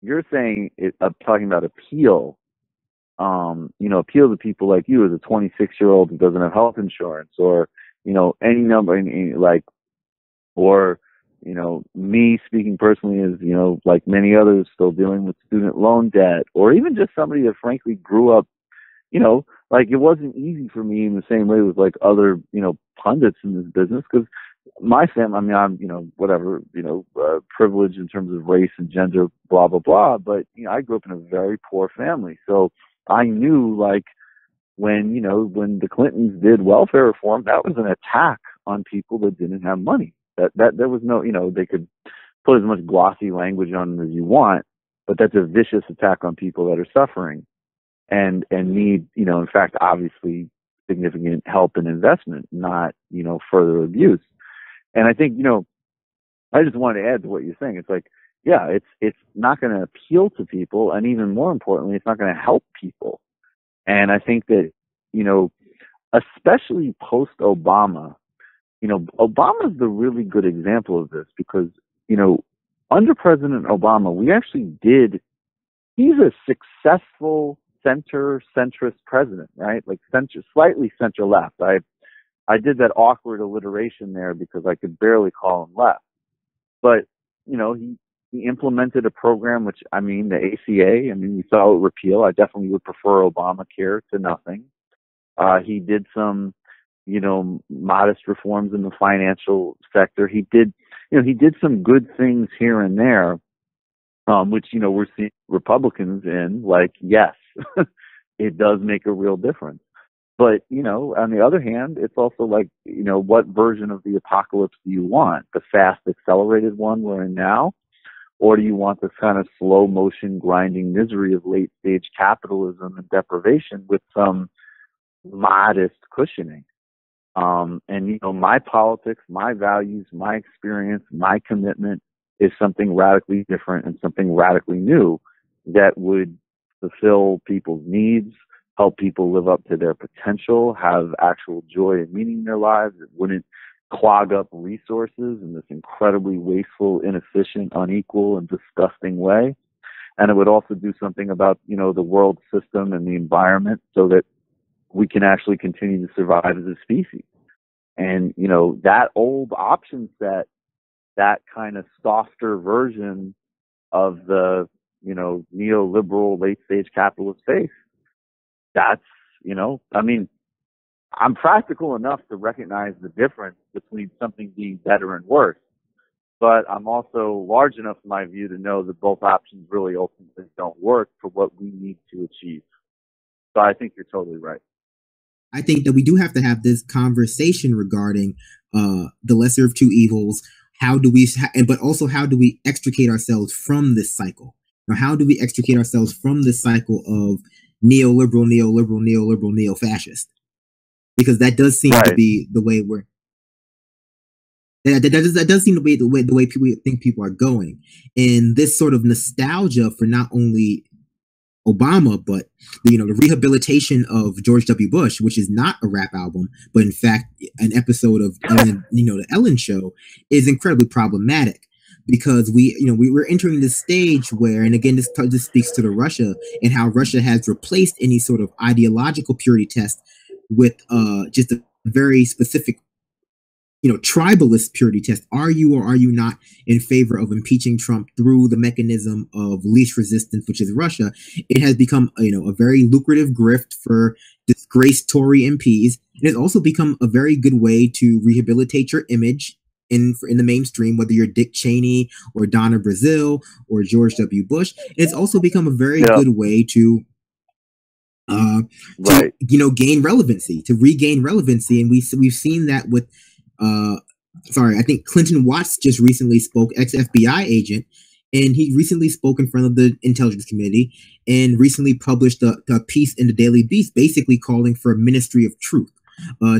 you're saying talking about appeal. Appeal to people like you as a 26-year-old who doesn't have health insurance, or any number, like, or me speaking personally as like many others still dealing with student loan debt, or even just somebody that frankly grew up, like it wasn't easy for me in the same way with like other pundits in this business, because my family, I mean, I'm whatever, privileged in terms of race and gender, blah blah blah, but I grew up in a very poor family, so I knew, like, when the Clintons did welfare reform, that was an attack on people that didn't have money. That there was no, they could put as much glossy language on them as you want, but that's a vicious attack on people that are suffering and need, in fact, obviously significant help and investment, not, further abuse. And I think, I just wanted to add to what you're saying. It's like, yeah, it's not going to appeal to people, and even more importantly, it's not going to help people. And I think that, especially post-Obama, Obama's the really good example of this, because, under President Obama, he's a successful centrist president, right? Like slightly center-left. I did that awkward alliteration there because I could barely call him left. But, he implemented a program, which, the ACA, we saw it repeal. I definitely would prefer Obamacare to nothing. He did some, modest reforms in the financial sector. He did some good things here and there, which, we're seeing Republicans in, like, yes, it does make a real difference. But, on the other hand, it's also like, what version of the apocalypse do you want? The fast, accelerated one we're in now? Or do you want this kind of slow motion grinding misery of late stage capitalism and deprivation with some modest cushioning? And, my politics, my values, my experience, my commitment is something radically different and something radically new that would fulfill people's needs, help people live up to their potential, have actual joy and meaning in their lives. It wouldn't clog up resources in this incredibly wasteful, inefficient, unequal, and disgusting way. And it would also do something about, the world system and the environment so that we can actually continue to survive as a species. And, that old option set, that kind of softer version of the, neoliberal late stage capitalist faith, that's, I'm practical enough to recognize the difference between something being better and worse, but I'm also large enough in my view to know that both options really ultimately don't work for what we need to achieve. So I think you're totally right. I think that we do have to have this conversation regarding the lesser of two evils. But also how do we extricate ourselves from this cycle? Or how do we extricate ourselves from this cycle of neoliberal, neo-fascist? Because that does seem to be the way that does seem to be the way people think people are going. And this sort of nostalgia for not only Obama, but the rehabilitation of George W. Bush, which is not a rap album, but in fact an episode of the Ellen Show, is incredibly problematic, because we're entering this stage where, and again, this speaks to the Russia and how Russia has replaced any sort of ideological purity test with just a very specific tribalist purity test. Are you or are you not in favor of impeaching Trump through the mechanism of least resistance, which is Russia? It has become a very lucrative grift for disgraced Tory MPs. It has also become a very good way to rehabilitate your image in the mainstream, whether you're Dick Cheney or Donna Brazile or George W. Bush. It's also become a very good way to gain relevancy, to regain relevancy. And we've seen that with I think Clinton Watts just recently spoke, ex-FBI agent, and he recently spoke in front of the Intelligence Committee and recently published a piece in the Daily Beast basically calling for a ministry of truth, a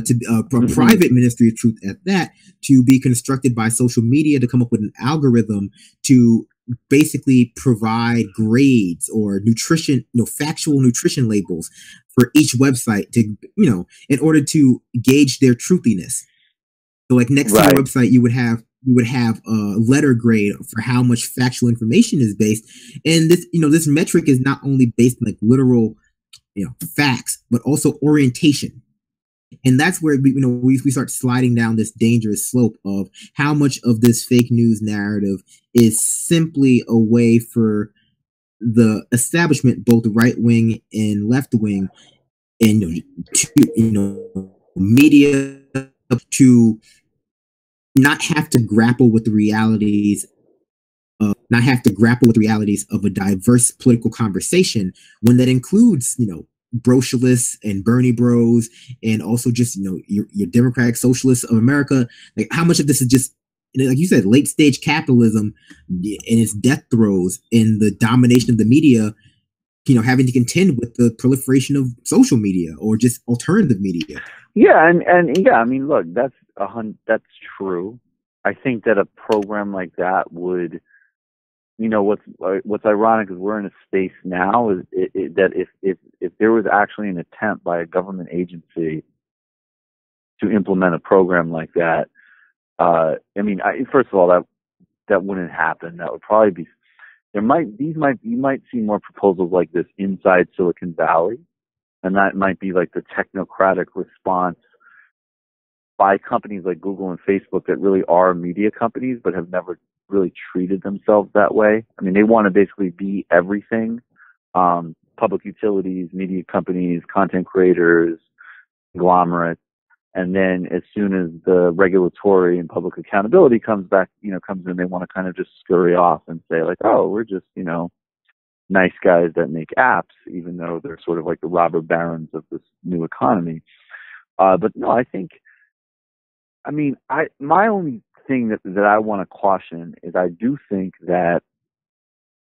private ministry of truth at that, to be constructed by social media to come up with an algorithm to basically provide grades or nutrition, factual nutrition labels for each website to, in order to gauge their truthiness. So like next to your website, you would have you would have a letter grade for how much factual information is based. And this, this metric is not only based on like literal, facts, but also orientation. And that's where we start sliding down this dangerous slope of how much of this fake news narrative is simply a way for the establishment, both right wing and left wing, and media to not have to grapple with the realities of a diverse political conversation, when that includes brocialists and Bernie bros, and also just your democratic socialists of America. Like, how much of this is just, like you said, late stage capitalism and its death throes, and the domination of the media, having to contend with the proliferation of social media or just alternative media. Yeah, and yeah, I mean, look, that's true. I think that a program like that would, what's ironic is we're in a space now is that if there was actually an attempt by a government agency to implement a program like that, first of all, that wouldn't happen. That would probably be, you might see more proposals like this inside Silicon Valley, and that might be like the technocratic response by companies like Google and Facebook that really are media companies but have never really treated themselves that way. I mean, they want to basically be everything: public utilities, media companies, content creators, conglomerates. And then as soon as the regulatory and public accountability comes in, they want to kind of just scurry off and say like, oh, we're just, nice guys that make apps, even though they're sort of like the robber barons of this new economy. But no, my only thing that I want to caution is I do think that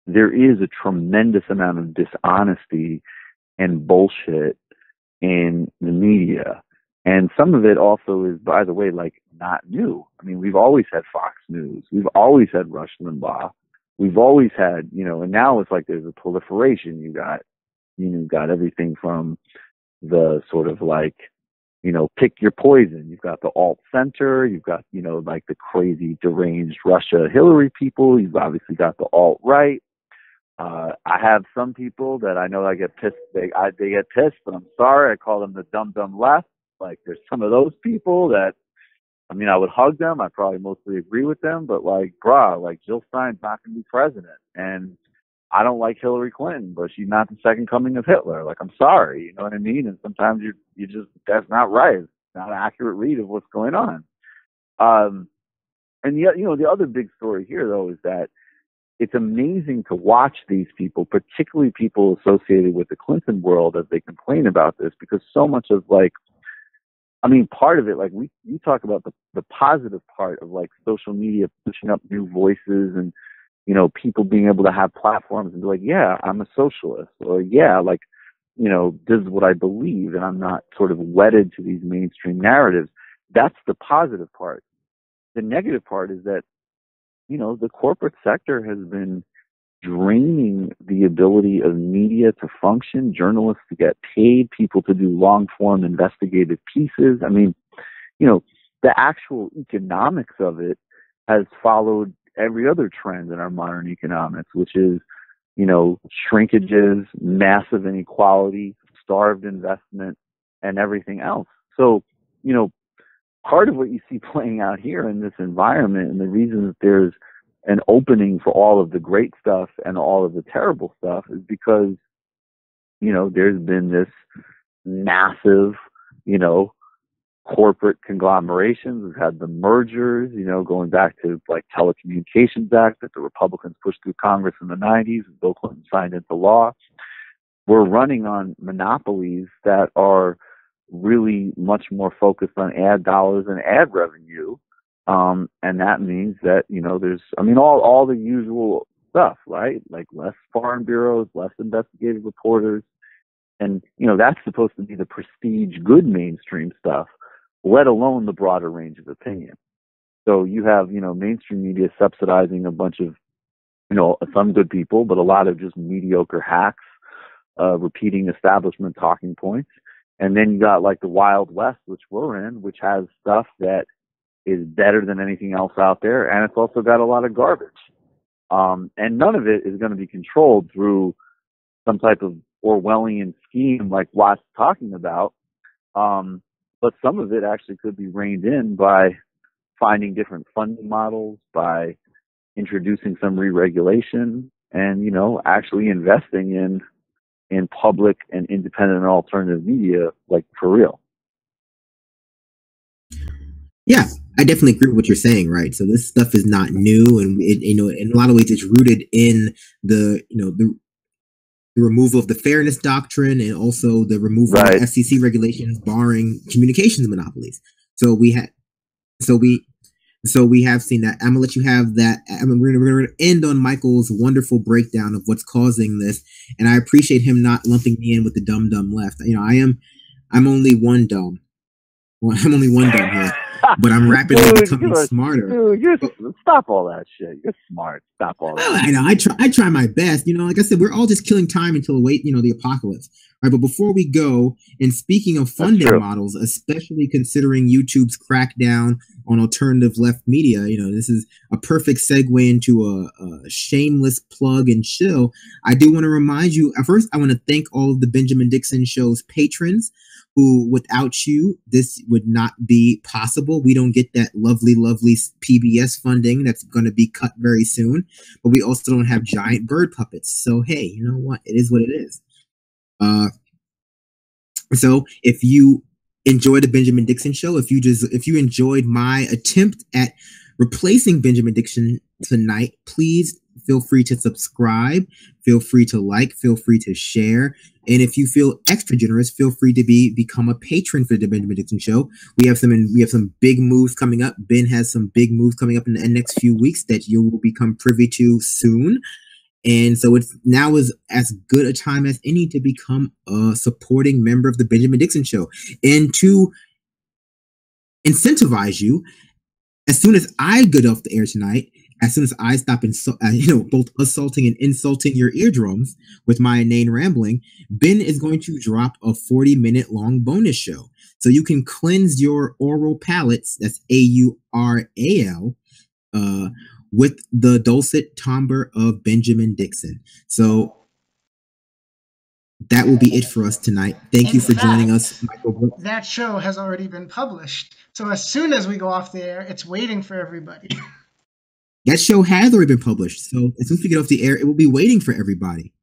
there is a tremendous amount of dishonesty and bullshit in the media. And some of it also is, by the way, like, not new. I mean, we've always had Fox News. We've always had Rush Limbaugh. We've always had, and now it's like there's a proliferation. You got everything from the sort of like, pick your poison. You've got the alt center. You've got, like the crazy deranged Russia Hillary people. You've obviously got the alt right. I have some people that I know I get pissed. They get pissed, but I'm sorry. I call them the dumb left. Like, there's some of those people that, I would hug them. I probably mostly agree with them, but like, like Jill Stein's not going to be president. And I don't like Hillary Clinton, but she's not the second coming of Hitler. Like, I'm sorry, you know what I mean? And sometimes you just, that's not right. It's not an accurate read of what's going on. And yet, the other big story here though is that it's amazing to watch these people, particularly people associated with the Clinton world, as they complain about this, because so much of like, part of it, like you talk about the positive part of like social media pushing up new voices and, people being able to have platforms and be like, yeah, I'm a socialist, or yeah, like, this is what I believe, and I'm not sort of wedded to these mainstream narratives. That's the positive part. The negative part is that, the corporate sector has been draining the ability of media to function, journalists to get paid, people to do long-form investigative pieces. The actual economics of it has followed every other trend in our modern economics, which is, shrinkages, massive inequality, starved investment, and everything else. So, part of what you see playing out here in this environment, and the reason that there's an opening for all of the great stuff and all of the terrible stuff, is because, there's been this massive, corporate conglomerations. We've had the mergers, going back to like Telecommunications Act that the Republicans pushed through Congress in the 90s and Bill Clinton signed into law. We're running on monopolies that are really much more focused on ad dollars and ad revenue. And that means that, there's, all the usual stuff, right? Like less foreign bureaus, less investigative reporters. And, that's supposed to be the prestige, good mainstream stuff, let alone the broader range of opinion. So you have, mainstream media subsidizing a bunch of, some good people, but a lot of just mediocre hacks, repeating establishment talking points. And then you got like the Wild West, which we're in, which has stuff that is better than anything else out there, and it's also got a lot of garbage. And none of it is going to be controlled through some type of Orwellian scheme like Watt's talking about. But some of it actually could be reined in by finding different funding models, by introducing some re-regulation, and, you know, actually investing in public and independent and alternative media, like, for real. Yeah, I definitely agree with what you're saying, right? So this stuff is not new, and it, you know, in a lot of ways, it's rooted in the, you know, the removal of the fairness doctrine, and also the removal of FCC regulations barring communications monopolies. So we had, so we have seen that. I'm gonna let you have that. We're gonna end on Michael's wonderful breakdown of what's causing this, and I appreciate him not lumping me in with the dumb left. You know, I'm only one dumb. Well, I'm only one dumb here, but I'm rapidly becoming smarter. Stop all that shit. You're smart. Stop all that. Well, I know. I try my best. You know, like I said, we're all just killing time until the apocalypse. Right, but before we go, and speaking of funding models, especially considering YouTube's crackdown on alternative left media, you know, this is a perfect segue into a shameless plug and chill. I do want to remind you, first, I want to thank all of the Benjamin Dixon Show's patrons, who, without you, this would not be possible. We don't get that lovely, lovely PBS funding that's going to be cut very soon, but we also don't have giant bird puppets. So, hey, you know what? It is what it is. So if you enjoy the Benjamin Dixon Show, if you enjoyed my attempt at replacing Benjamin Dixon tonight, please feel free to subscribe, feel free to like, feel free to share, and if you feel extra generous, feel free to become a patron for the Benjamin Dixon Show. We have some big moves coming up. Ben has some big moves coming up in the next few weeks that you will become privy to soon. And so it's now is as good a time as any to become a supporting member of the Benjamin Dixon Show. And to incentivize you, as soon as I get off the air tonight, as soon as I stop both assaulting and insulting your eardrums with my inane rambling, Ben is going to drop a 40-minute long bonus show. So you can cleanse your oral palates, that's AURAL, with the dulcet timbre of Benjamin Dixon. So that will be it for us tonight. Thank you for joining us, Michael Brooks. That show has already been published. So as soon as we go off the air, it's waiting for everybody. That show has already been published. So as soon as we get off the air, it will be waiting for everybody.